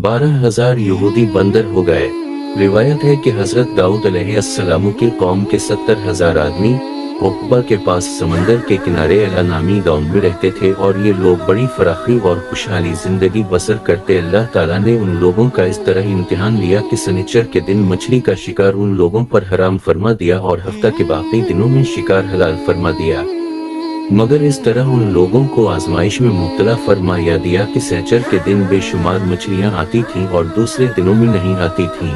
12,000 यहूदी बंदर हो गए। रिवायत है कि हजरत दाऊद अलैहिस्सलाम की कौम के 70,000 आदमी उक़बा के पास समंदर के किनारे अला नामी गांव में रहते थे और ये लोग बड़ी फराखी और खुशहाली जिंदगी बसर करते। अल्लाह ताला ने उन लोगों का इस तरह इम्तिहान लिया कि सनीचर के दिन मछली का शिकार उन लोगों पर हराम फरमा दिया और हफ्ता के बाकी दिनों में शिकार हलाल फरमा दिया। मगर इस तरह उन लोगों को आजमाइश में मुब्तला फरमाया दिया कि सनीचर के दिन बेशुमार मछलियां आती थीं और दूसरे दिनों में नहीं आती थीं।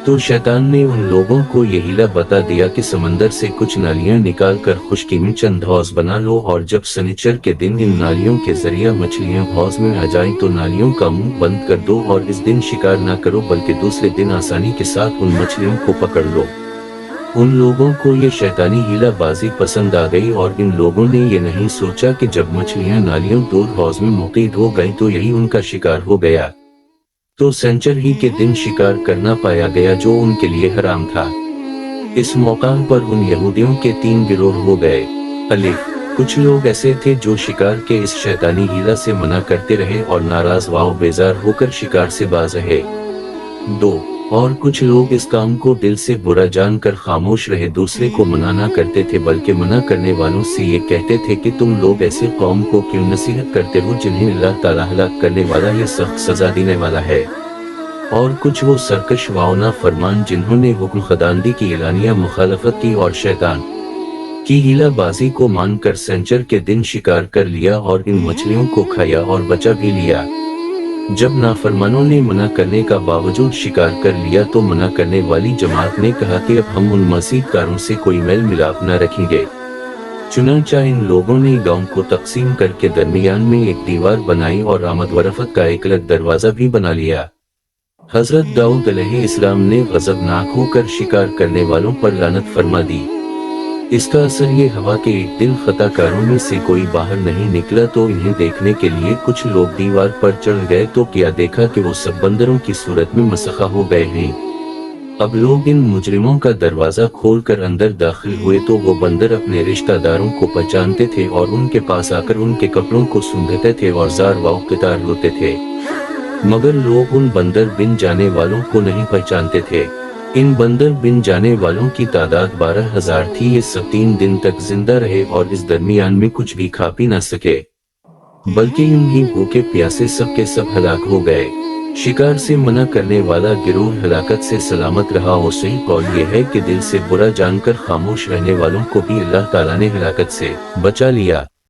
तो शैतान ने उन लोगों को ये हीला बता दिया कि समंदर से कुछ नालियां निकाल कर खुश्की में चंद हौज बना लो और जब सनीचर के दिन इन नालियों के जरिए मछलियां हौज में आ जाएं तो नालियों का मुंह बंद कर दो और इस दिन शिकार ना करो बल्कि दूसरे दिन आसानी के साथ उन मछलियों को पकड़ लो। उन लोगों को ये शैतानी हीला बाजी पसंद आ गई और इन लोगों ने ये नहीं सोचा कि जब मछलियां नालियों दूर हौज में मुक़ीद हो गई तो यही उनका शिकार हो गया। तो सनीचर ही के दिन शिकार करना पाया गया जो उनके लिए हराम था। इस मौका पर उन यहूदियों के 3 गिरोह हो गए। अलिफ, कुछ लोग ऐसे थे जो शिकार के इस शैतानी हीला से मना करते रहे और नाराज व बेजार होकर शिकार से बाज रहे। 2, और कुछ लोग इस काम को दिल से बुरा जानकर खामोश रहे, दूसरे को मना ना करते थे बल्कि मना करने वालों से ये कहते थे कि तुम लोग ऐसे कौम को क्यों नसीहत करते हो जिन्हें अल्लाह ताला हलाक करने वाला या सख्त सजा देने वाला है। और कुछ वो सरकश वाओना फरमान जिन्होंने हुक्म खुदांदी की एलानिया मुखालफत की और शैतान की हीला बाजी को मानकर सनीचर के दिन शिकार कर लिया और इन मछलियों को खाया और बचा भी लिया। जब नाफरमानों ने मना करने का बावजूद शिकार कर लिया तो मना करने वाली जमात ने कहा कि अब हम उन मसीहकारों से कोई मेल मिलाप न रखेंगे। चुनांचा इन लोगों ने गांव को तकसीम करके दरमियान में एक दीवार बनाई और आमद व रफत का एक अलग दरवाजा भी बना लिया। हजरत दाऊद अलैहिस्सलाम ने गज़बनाक होकर शिकार करने वालों पर लानत फरमा दी। इसका असर ये हुआ कि एक दिन खताकारों में से कोई बाहर नहीं निकला तो इन्हें देखने के लिए कुछ लोग दीवार पर चढ़ गए तो क्या देखा कि वो सब बंदरों की सूरत में मसखा हो गए हैं। अब लोग इन मुजरिमों का दरवाजा खोलकर अंदर दाखिल हुए तो वो बंदर अपने रिश्तेदारों को पहचानते थे और उनके पास आकर उनके कपड़ों को सूंघते थे और जार व क़ितार होते थे। मगर लोग उन बंदर बिन जाने वालों को नहीं पहचानते थे। इन बंदर बिन जाने वालों की तादाद 12,000 थी। ये सब 3 दिन तक जिंदा रहे और इस दरमियान में कुछ भी खा पी न सके, बल्कि यूं ही भूखे प्यासे सब के सब हलाक हो गए। शिकार से मना करने वाला गिरोह हलाकत से सलामत रहा और सही कौल ये है कि दिल से बुरा जानकर खामोश रहने वालों को भी अल्लाह ताला ने हलाकत से बचा लिया।